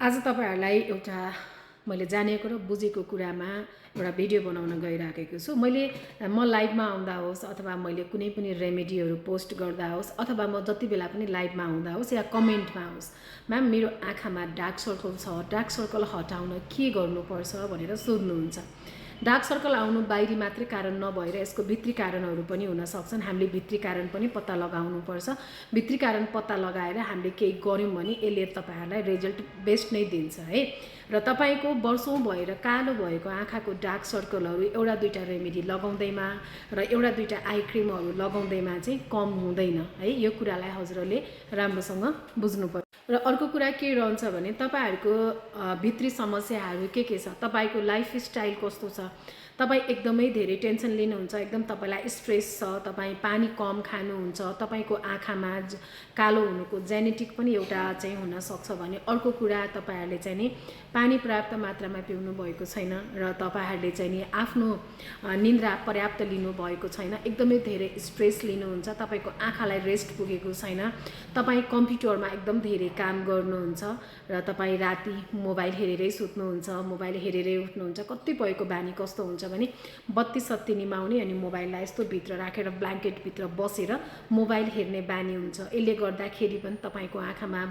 आज तपाईहरुलाई एउटा मैले जानेको र बुझेको कुरामा एउटा भिडियो बनाउन गइराखेको छु। म लाइभमा आउँदा होस् अथवा मैले कुनै पनि रेमेडीहरु पोस्ट गर्दा होस् अथवा म जति बेला पनि लाइभमा आउँदा होस् या कमेन्टमा होस्, म्याम मेरो आँखामा डार्क सर्कल छ, डार्क सर्कल हटाउन के गर्नुपर्छ भनेर सोध्नुहुन्छ। डार्क सर्कल आउनु बाहिरी मात्रै कारण नभएर यसको भित्री कारणहरु पनि हुन सक्छन्। हामीले भित्री कारण पनि पत्ता लगाउनु पर्छ। भित्री कारण पत्ता लगाएर हामीले केही गर्यौं भने यसले तपाईहरुलाई रिजल्ट बेस्ट नै दिन्छ है। र तपाईको वर्षौं भएर कालो भएको आँखाको डार्क सर्कलहरु एउटा दुईटा रेमेडी लगाउँदैमा र एउटा दुईटा आई क्रीमहरु लगाउँदैमा चाहिँ कम हुँदैन है। यो कुरालाई हजुरले राम्रोसँग बुझ्नुपर्छ। र अर्को कुरा के रहन्छ भने तपाईहरुको भित्री समस्याहरु के छ, तपाईको लाइफस्टाइल कस्तो छ, तपाई एकदमै धेरै टेन्सन लिनुहुन्छ, एकदम तपाईलाई स्ट्रेस छ, तपाई पानी कम खानुहुन्छ, तपाईको आँखामा कालो हुनुको जेनेटिक पनि एउटा चाहिँ हुन सक्छ भने अर्को कुरा तपाईहरुले चाहिँ नि पानी पर्याप्त मात्रामा पिउनु भएको छैन र तपाईहरुले चाहिँ नि आफ्नो निन्द्रा पर्याप्त लिनु भएको छैन, एकदमै धेरै स्ट्रेस लिनुहुन्छ, तपाईको आँखालाई रेस्ट पुगेको छैन, तपाई कम्प्युटरमा एकदम धेरै काम गर्नुहुन्छ र तपाई राति मोबाइल हेरेरै सुत्नुहुन्छ, मोबाइल हेरेरै उठ्नुहुन्छ। कतिपयको बानी कस्तो हुन्छ भने बत्ती सत्ती निमाउने अनि मोबाइललाई यस्तो भित्र राखेर ब्ल्याङ्केट भित्र बसेर मोबाइल हेर्ने बानी हुन्छ। यसले गर्दाखेरि पनि तपाईको आँखामा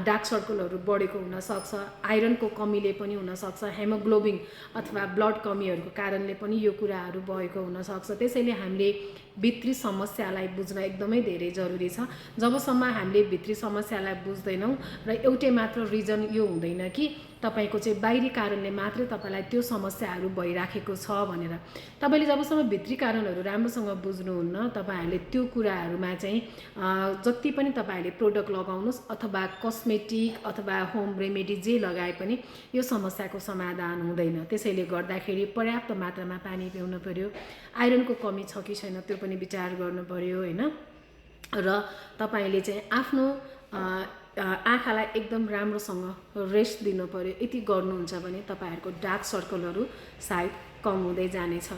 डार्क सर्कलहरु बढेको हुन सक्छ। आइरनको कमीले पनि हुन सक्छ, हेमोग्लोबिन अथवा ब्लड कमीहरुको कारणले पनि यो कुराहरु भएको हुन सक्छ। त्यसैले हामीले भित्री समस्यालाई बुझ्न एकदमै धेरै जरुरी छ। जबसम्म हामीले भित्री समस्यालाई बुझ्दैनौं र एउटै मात्र रिजन यो हुँदैन कि तपाईको चाहिँ बाहिरी कारणले मात्रै तपाईलाई त्यो समस्याहरु भइराखेको छ भनेर। तपाईले जबसम्म भित्री कारणहरु राम्रोसँग बुझ्नुहुन्न, तपाईहरुले त्यो कुराहरुमा चाहिँ जति पनि तपाईहरुले प्रोडक्ट लगाउनुस् अथवा कस्मेटिक अथवा होम रेमेडी जे लगाए पनि यो समस्याको समाधान हुँदैन। त्यसैले गर्दाखेरि पर्याप्त मात्रामा पानी पिउनु पर्यो, आइरनको कमी छ कि छैन त्यो पनि विचार गर्नु पर्यो हैन। र तपाईले चाहिँ आफ्नो आँखालाई एकदम राम्रोसँग रेस्ट दिनु पर्यो। यति गर्नुहुन्छ भने तपाईहरुको डार्क सर्कलहरु सायद कम हुँदै जानेछ।